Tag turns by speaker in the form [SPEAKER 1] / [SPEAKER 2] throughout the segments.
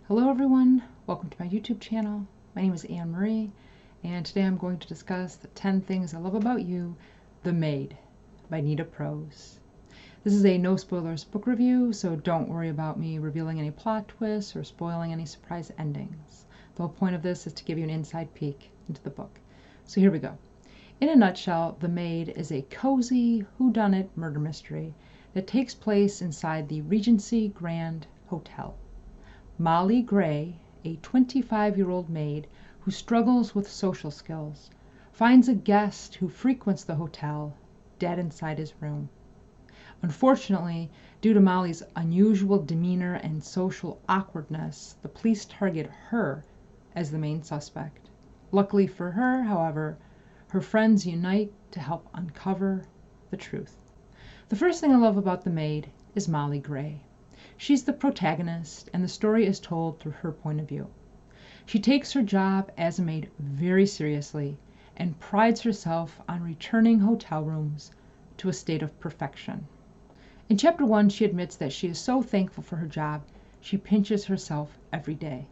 [SPEAKER 1] Hello everyone, welcome to my YouTube channel. My name is Anne Marie, and today I'm going to discuss the 10 Things I Love About You, The Maid by Nita Prose. This is a no spoilers book review, so don't worry about me revealing any plot twists or spoiling any surprise endings. The whole point of this is to give you an inside peek into the book. So here we go. In a nutshell, The Maid is a cozy whodunit murder mystery that takes place inside the Regency Grand Hotel. Molly Gray, a 25-year-old maid who struggles with social skills, finds a guest who frequents the hotel dead inside his room. Unfortunately, due to Molly's unusual demeanor and social awkwardness, the police target her as the main suspect. Luckily for her, however, her friends unite to help uncover the truth. The first thing I love about The Maid is Molly Gray. She's the protagonist, and the story is told through her point of view. She takes her job as a maid very seriously and prides herself on returning hotel rooms to a state of perfection. In Chapter 1, she admits that she is so thankful for her job, she pinches herself every day.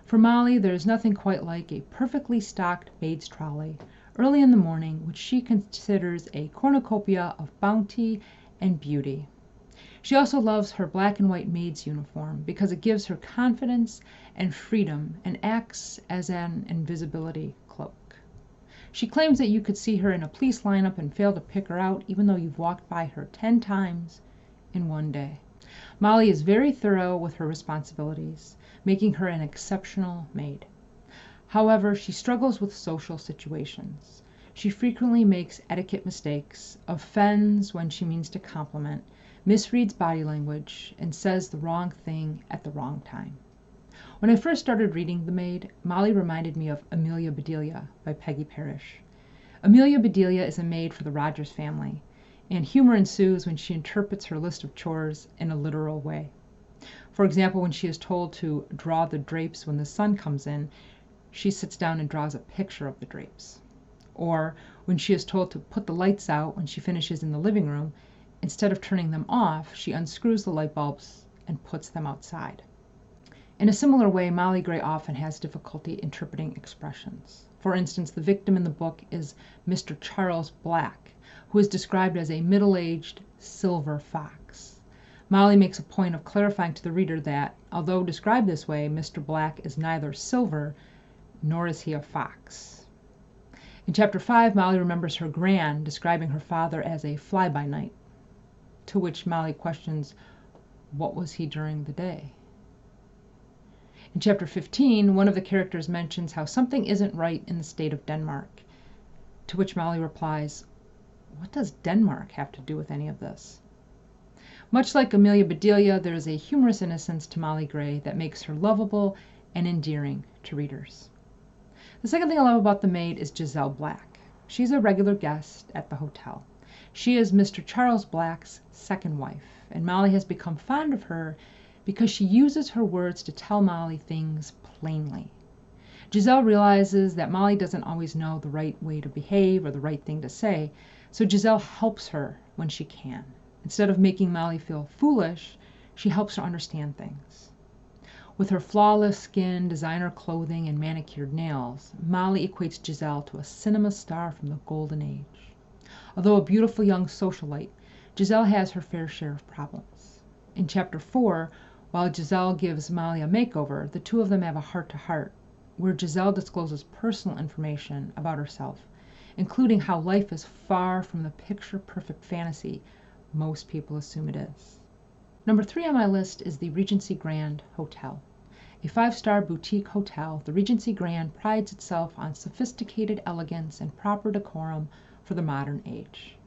[SPEAKER 1] For Molly, there is nothing quite like a perfectly stocked maid's trolley early in the morning, which she considers a cornucopia of bounty and beauty. She also loves her black and white maid's uniform because it gives her confidence and freedom and acts as an invisibility cloak. She claims that you could see her in a police lineup and fail to pick her out even though you've walked by her 10 times in one day. Molly is very thorough with her responsibilities, making her an exceptional maid. However, she struggles with social situations. She frequently makes etiquette mistakes, offends when she means to compliment, misreads body language, and says the wrong thing at the wrong time. When I first started reading The Maid, Molly reminded me of AMELIA BEDELIA by Peggy Parish. AMELIA BEDELIA is a maid for the Rogers family, and humor ensues when she interprets her list of chores in a literal way. For example, when she is told to draw the drapes when the sun comes in, she sits down and draws a picture of the drapes. Or when she is told to put the lights out when she finishes in the living room, instead of turning them off, she unscrews the light bulbs and puts them outside. In a similar way, Molly Gray often has difficulty interpreting expressions. For instance, the victim in the book is Mr. Charles Black, who is described as a middle-aged silver fox. Molly makes a point of clarifying to the reader that, although described this way, Mr. Black is neither silver nor is he a fox. In Chapter 5, Molly remembers her gran describing her father as a fly-by-night, to which Molly questions, what was he during the day? In Chapter 15, one of the characters mentions how something isn't right in the state of Denmark, to which Molly replies, what does Denmark have to do with any of this? Much like AMELIA BEDELIA, there is a humorous innocence to Molly Gray that makes her lovable and endearing to readers. The second thing I love about The Maid is Giselle Black. She's a regular guest at the hotel. She is Mr. Charles Black's second wife, and Molly has become fond of her because she uses her words to tell Molly things plainly. Giselle realizes that Molly doesn't always know the right way to behave or the right thing to say, so Giselle helps her when she can. Instead of making Molly feel foolish, she helps her understand things. With her flawless skin, designer clothing, and manicured nails, Molly equates Giselle to a cinema star from the golden age. Although a beautiful young socialite, Giselle has her fair share of problems. In Chapter 4, while Giselle gives Molly a makeover, the two of them have a heart-to-heart, where Giselle discloses personal information about herself, including how life is far from the picture-perfect fantasy most people assume it is. Number 3 on my list is the Regency Grand Hotel. A 5-star boutique hotel, the Regency Grand prides itself on sophisticated elegance and proper decorum for the modern age.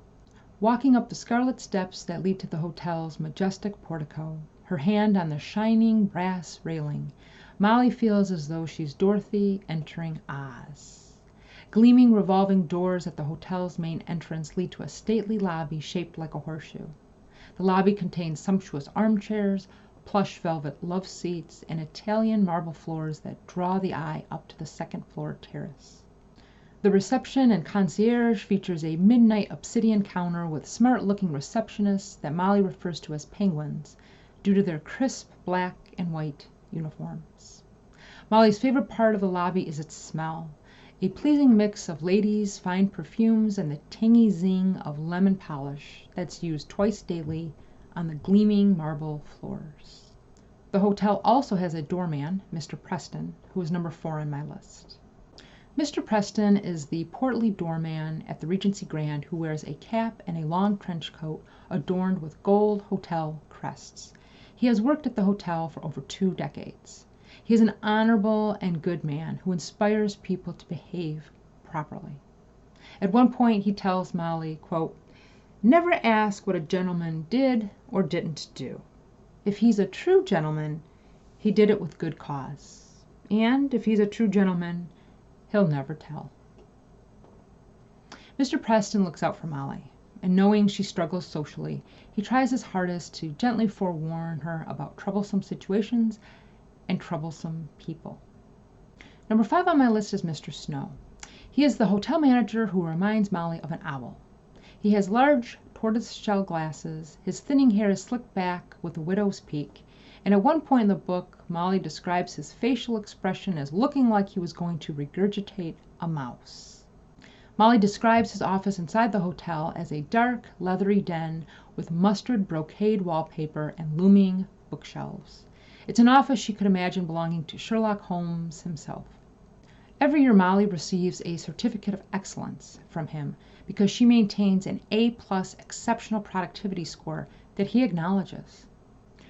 [SPEAKER 1] Walking up the scarlet steps that lead to the hotel's majestic portico, her hand on the shining brass railing, Molly feels as though she's Dorothy entering Oz. Gleaming revolving doors at the hotel's main entrance lead to a stately lobby shaped like a horseshoe. The lobby contains sumptuous armchairs, plush velvet love seats, and Italian marble floors that draw the eye up to the second-floor terrace. The reception and concierge features a midnight obsidian counter with smart-looking receptionists that Molly refers to as penguins due to their crisp black and white uniforms. Molly's favorite part of the lobby is its smell, a pleasing mix of ladies' fine perfumes and the tangy zing of lemon polish that's used twice daily on the gleaming marble floors. The hotel also has a doorman, Mr. Preston, who is number 4 on my list. Mr. Preston is the portly doorman at the Regency Grand who wears a cap and a long trench coat adorned with gold hotel crests. He has worked at the hotel for over 2 decades. He is an honorable and good man who inspires people to behave properly. At one point he tells Molly, quote, "Never ask what a gentleman did or didn't do. If he's a true gentleman, he did it with good cause. And if he's a true gentleman, he'll never tell." Mr. Preston looks out for Molly, and knowing she struggles socially, he tries his hardest to gently forewarn her about troublesome situations and troublesome people. Number 5 on my list is Mr. Snow. He is the hotel manager who reminds Molly of an owl. He has large tortoiseshell glasses, his thinning hair is slicked back with a widow's peak, and at one point in the book, Molly describes his facial expression as looking like he was going to regurgitate a mouse. Molly describes his office inside the hotel as a dark, leathery den with mustard brocade wallpaper and looming bookshelves. It's an office she could imagine belonging to Sherlock Holmes himself. Every year, Molly receives a certificate of excellence from him because she maintains an A+ exceptional productivity score that he acknowledges.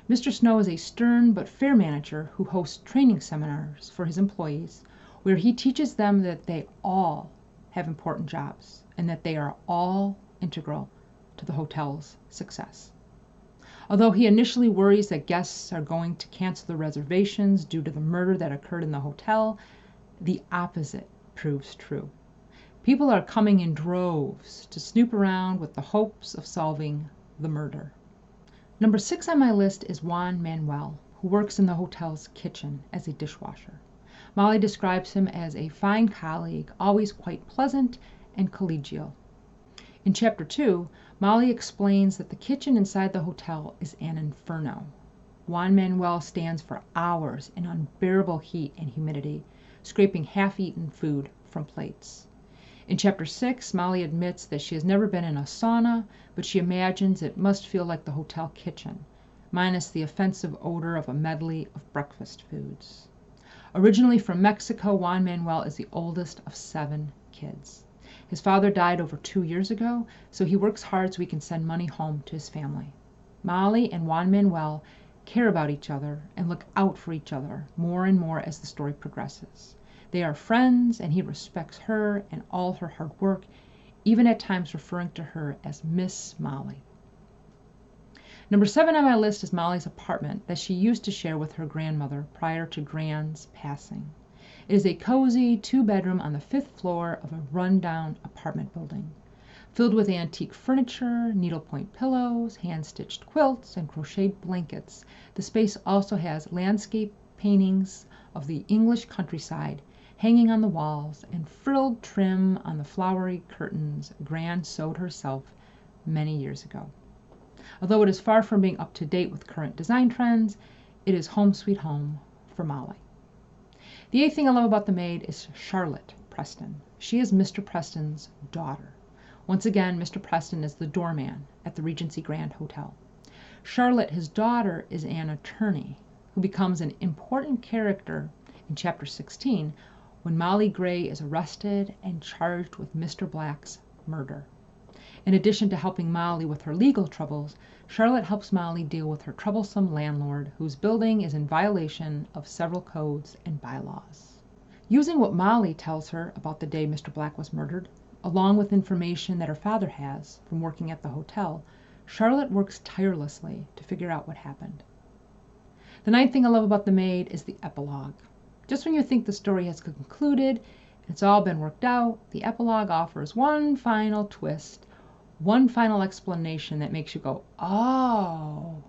[SPEAKER 1] Mr. Snow is a stern but fair manager who hosts training seminars for his employees where he teaches them that they all have important jobs and that they are all integral to the hotel's success. Although he initially worries that guests are going to cancel the reservations due to the murder that occurred in the hotel, the opposite proves true. People are coming in droves to snoop around with the hopes of solving the murder. Number 6 on my list is Juan Manuel, who works in the hotel's kitchen as a dishwasher. Molly describes him as a fine colleague, always quite pleasant and collegial. In Chapter 2, Molly explains that the kitchen inside the hotel is an inferno. Juan Manuel stands for hours in unbearable heat and humidity, scraping half-eaten food from plates. In Chapter 6, Molly admits that she has never been in a sauna, but she imagines it must feel like the hotel kitchen, minus the offensive odor of a medley of breakfast foods. Originally from Mexico, Juan Manuel is the oldest of 7 kids. His father died over 2 years ago, so he works hard so he can send money home to his family. Molly and Juan Manuel care about each other and look out for each other more and more as the story progresses. They are friends, and he respects her and all her hard work, even at times referring to her as Miss Molly. Number 7 on my list is Molly's apartment that she used to share with her grandmother prior to Gran's passing. It is a cozy 2-bedroom on the 5th floor of a run-down apartment building. Filled with antique furniture, needlepoint pillows, hand-stitched quilts, and crocheted blankets, the space also has landscape paintings of the English countryside hanging on the walls and frilled trim on the flowery curtains Gran sewed herself many years ago. Although it is far from being up to date with current design trends, it is home sweet home for Molly. The 8th thing I love about the maid is Charlotte Preston. She is Mr. Preston's daughter. Once again, Mr. Preston is the doorman at the Regency Grand Hotel. Charlotte, his daughter, is an attorney who becomes an important character in Chapter 16 when Molly Gray is arrested and charged with Mr. Black's murder. In addition to helping Molly with her legal troubles, Charlotte helps Molly deal with her troublesome landlord whose building is in violation of several codes and bylaws. Using what Molly tells her about the day Mr. Black was murdered, along with information that her father has from working at the hotel, Charlotte works tirelessly to figure out what happened. The 9th thing I love about the maid is the epilogue. Just when you think the story has concluded and it's all been worked out, the epilogue offers one final twist, one final explanation that makes you go, oh,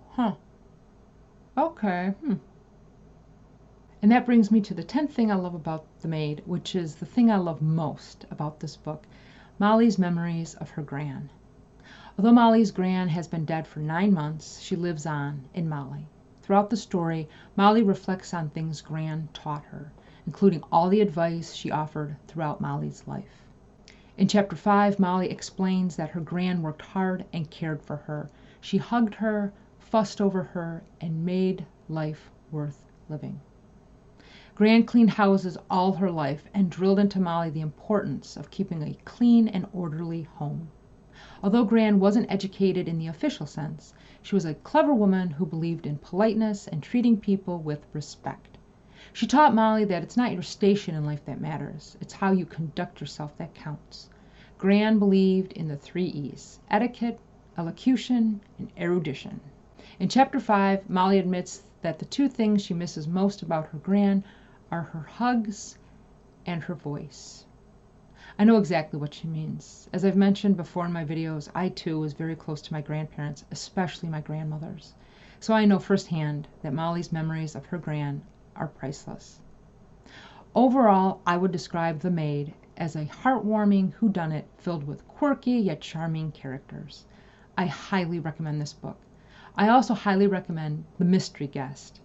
[SPEAKER 1] okay, And that brings me to the 10th thing I love about The Maid, which is the thing I love most about this book, Molly's memories of her gran. Although Molly's gran has been dead for 9 months, she lives on in Molly. Throughout the story, Molly reflects on things Gran taught her, including all the advice she offered throughout Molly's life. In Chapter 5, Molly explains that her Gran worked hard and cared for her. She hugged her, fussed over her, and made life worth living. Gran cleaned houses all her life and drilled into Molly the importance of keeping a clean and orderly home. Although Gran wasn't educated in the official sense, she was a clever woman who believed in politeness and treating people with respect. She taught Molly that it's not your station in life that matters, it's how you conduct yourself that counts. Gran believed in the 3 E's: etiquette, elocution, and erudition. In Chapter 5, Molly admits that the 2 things she misses most about her Gran are her hugs and her voice. I know exactly what she means. As I've mentioned before in my videos, I too was very close to my grandparents, especially my grandmothers. So I know firsthand that Molly's memories of her Gran are priceless. Overall, I would describe The Maid as a heartwarming whodunit filled with quirky yet charming characters. I highly recommend this book. I also highly recommend The Mystery Guest,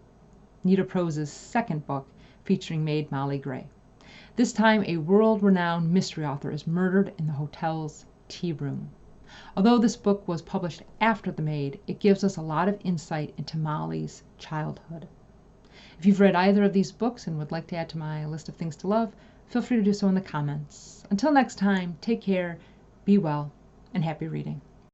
[SPEAKER 1] Nita Prose's second book featuring Maid Molly Gray. This time, a world-renowned mystery author is murdered in the hotel's tea room. Although this book was published after The Maid, it gives us a lot of insight into Molly's childhood. If you've read either of these books and would like to add to my list of things to love, feel free to do so in the comments. Until next time, take care, be well, and happy reading.